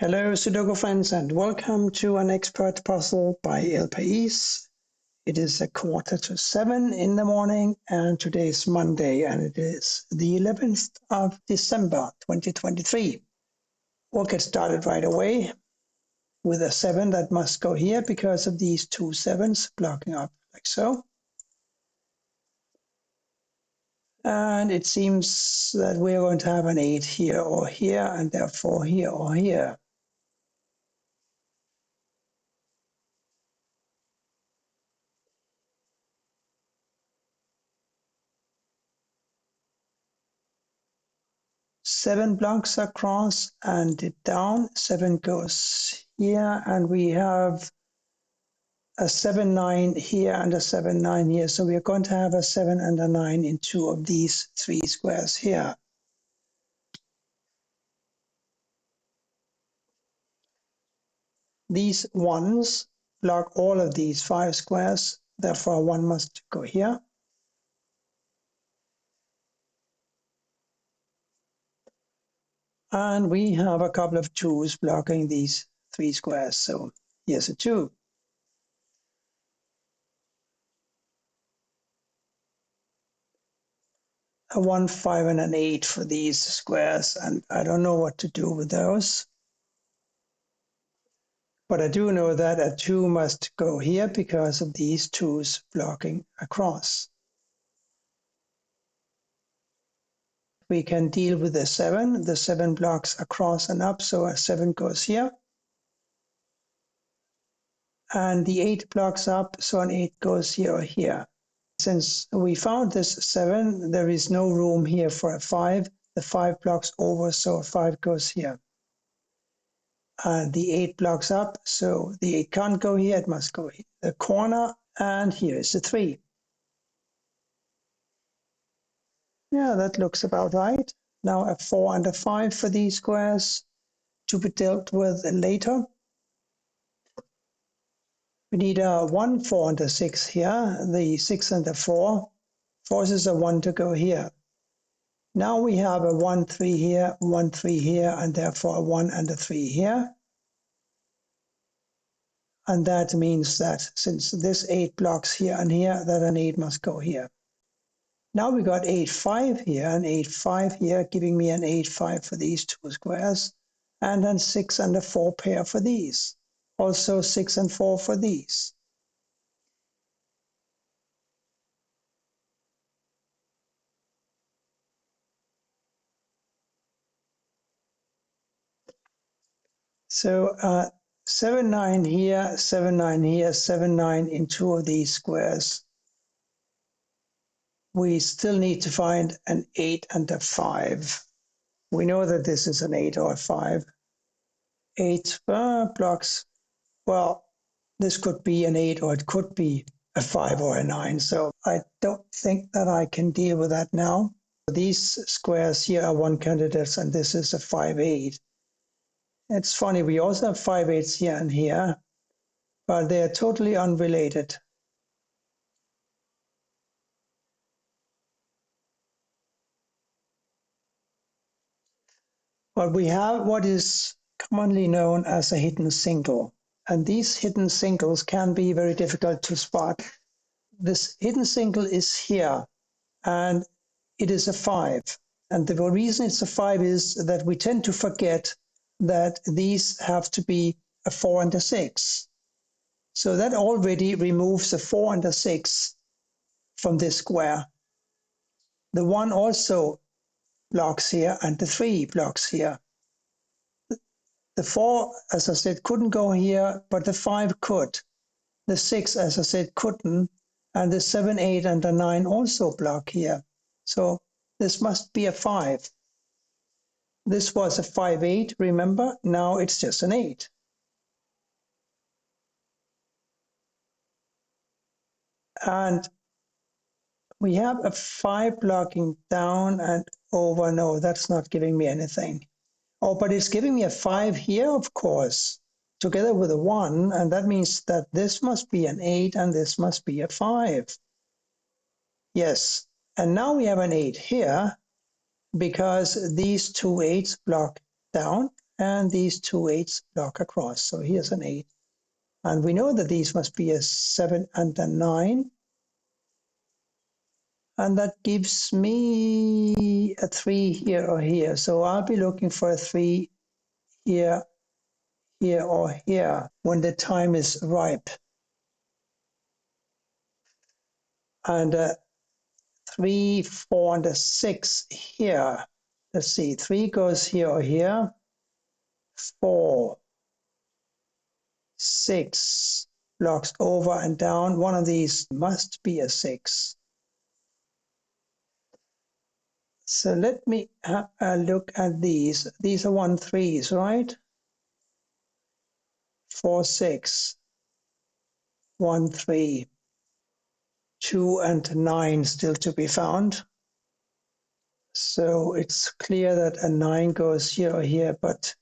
Hello, Sudoku friends, and welcome to an expert puzzle by El País. It is 6:45 in the morning, and today is Monday, and it is the 11th of December, 2023. We'll get started right away with a 7 that must go here because of these two 7s blocking up like so. And it seems that we're going to have an 8 here or here, and therefore here or here. Seven blocks across and down. 7 goes here, and we have a 7, 9 here and a 7, 9 here. So we are going to have a 7 and a 9 in two of these three squares here. These ones block all of these 5 squares, therefore one must go here. And we have a couple of 2s blocking these 3 squares, so here's a 2. A 1, 5, and an 8 for these squares, and I don't know what to do with those. But I do know that a 2 must go here because of these 2s blocking across. We can deal with the 7. The 7 blocks across and up, so a 7 goes here. And the 8 blocks up, so an 8 goes here or here. Since we found this 7, there is no room here for a 5. The 5 blocks over, so a 5 goes here. And the 8 blocks up, so the 8 can't go here, it must go here. The corner, and here is the 3. Yeah, that looks about right. Now a 4 and a 5 for these squares to be dealt with later. We need a 1, 4, and a 6 here. The 6 and the 4 forces a 1 to go here. Now we have a 1, 3 here, 1, 3 here, and therefore a 1 and a 3 here. And that means that since this 8 blocks here and here, that an 8 must go here. Now we got 8, 5 here and 8, 5 here, giving me an 8, 5 for these two squares, and then 6 and a 4 pair for these. Also 6 and 4 for these. So 7, 9 here, 7, 9 here, 7, 9 in two of these squares. We still need to find an 8 and a 5. We know that this is an 8 or a 5. 8 blocks. Well, this could be an 8 or it could be a 5 or a 9. So I don't think that I can deal with that now. These squares here are 1 candidates, and this is a 5, 8. It's funny, we also have 5, 8s here and here, but they're totally unrelated. But we have what is commonly known as a hidden single. And these hidden singles can be very difficult to spot. This hidden single is here, and it is a 5. And the reason it's a 5 is that we tend to forget that these have to be a 4 and a 6. So that already removes a 4 and a 6 from this square. The 1 also blocks here, and the 3 blocks here. The 4, as I said, couldn't go here, but the 5 could. The 6, as I said, couldn't, and the 7, 8, and the 9 also block here. So this must be a 5. This was a 5, 8, remember? Now it's just an 8. And we have a 5 blocking down and over. No, that's not giving me anything. Oh, but it's giving me a 5 here, of course, together with a 1, and that means that this must be an 8 and this must be a 5. Yes, and now we have an 8 here because these two 8s block down, and these two eights block across. So here's an 8. And we know that these must be a 7 and a 9. And that gives me a 3 here or here. So I'll be looking for a 3 here, here, or here when the time is ripe. And 3, 4, and a 6 here. Let's see, 3 goes here or here. 4, 6 blocks over and down. One of these must be a 6. So let me have a look at these. These are 1 3s, right? 4 6, 1 3, 2 and 9 still to be found. So it's clear that a 9 goes here or here, but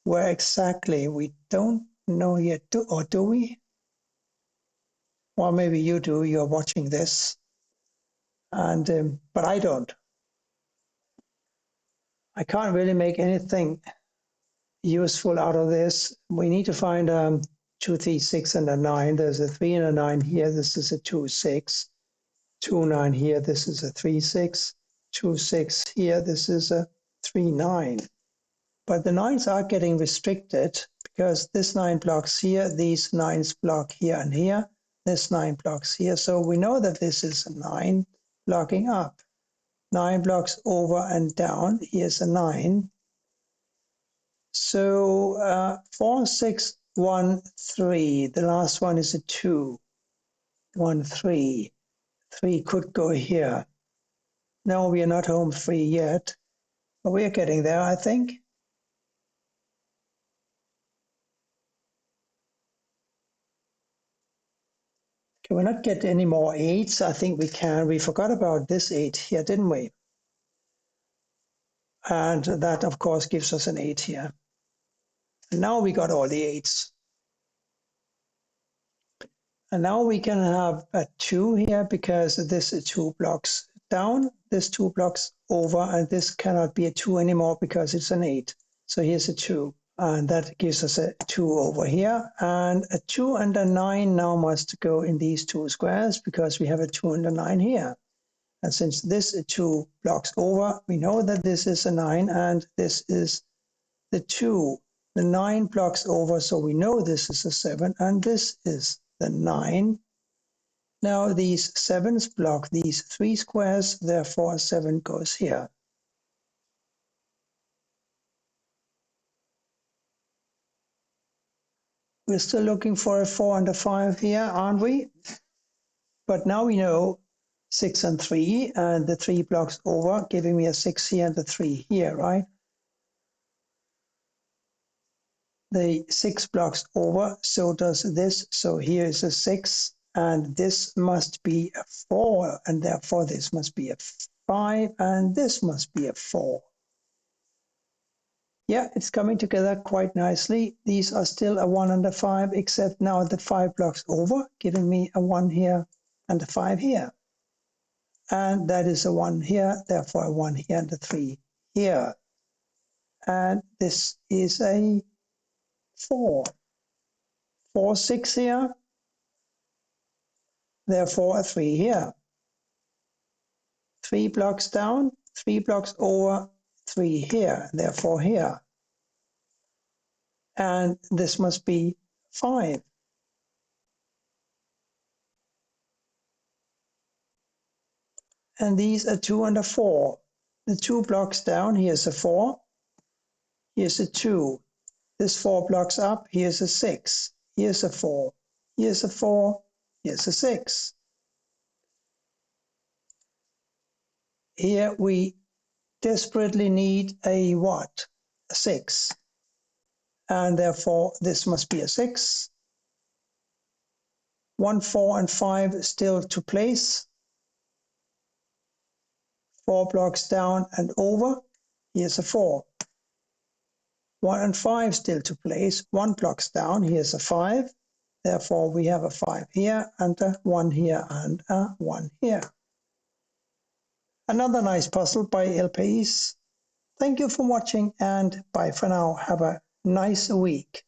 where exactly we don't know yet, or do we? Well, maybe you do. You're watching this, and but I don't. I can't really make anything useful out of this. We need to find 2 3 6 and a 9. There's a 3 and a 9 here. This is a 2 6. 2 9 here. This is a 3 6. 2 6 here. This is a 3 9. But the 9s are getting restricted because this 9 blocks here. These 9s block here and here. This 9 blocks here. So we know that this is a 9 blocking up. 9 blocks over and down. Here's a 9. So 4 6 1 3. The last one is a 2. 1 3. 3 could go here. No, we are not home free yet, but we are getting there, I think. Can we not get any more 8s? I think we can. We forgot about this 8 here, didn't we? And that, of course, gives us an 8 here. And now we got all the 8s. And now we can have a 2 here because this is 2 blocks down, this 2 blocks over, and this cannot be a 2 anymore because it's an 8. So here's a 2, and that gives us a 2 over here. And a 2 and a 9 now must go in these two squares because we have a 2 and a 9 here. And since this is 2 blocks over, we know that this is a 9 and this is the 2. The 9 blocks over, so we know this is a 7 and this is the 9. Now these 7s block these 3 squares, therefore a 7 goes here. We're still looking for a 4 and a 5 here, aren't we? But now we know 6 and 3, and the 3 blocks over, giving me a 6 here and a 3 here, right? The 6 blocks over, so does this. So here is a 6, and this must be a 4, and therefore this must be a 5, and this must be a 4. Yeah, it's coming together quite nicely. These are still a 1 and a 5, except now the 5 blocks over, giving me a 1 here and a 5 here. And that is a 1 here, therefore a 1 here and a 3 here. And this is a 4. 4 6 here, therefore a 3 here. 3 blocks down, 3 blocks over, 3 here, therefore here. And this must be 5. And these are 2 and a 4. The 2 blocks down, here's a 4, here's a 2. This 4 blocks up, here's a 6, here's a 4, here's a 4, here's a 6. Here we desperately need a what? A 6. And therefore this must be a 6. 1, 4, and 5 still to place. 4 blocks down and over, here's a 4. 1 and 5 still to place. 1 blocks down, here's a 5. Therefore, we have a 5 here and a 1 here and a 1 here. Another nice puzzle by El País. Thank you for watching and bye for now. Have a nice week.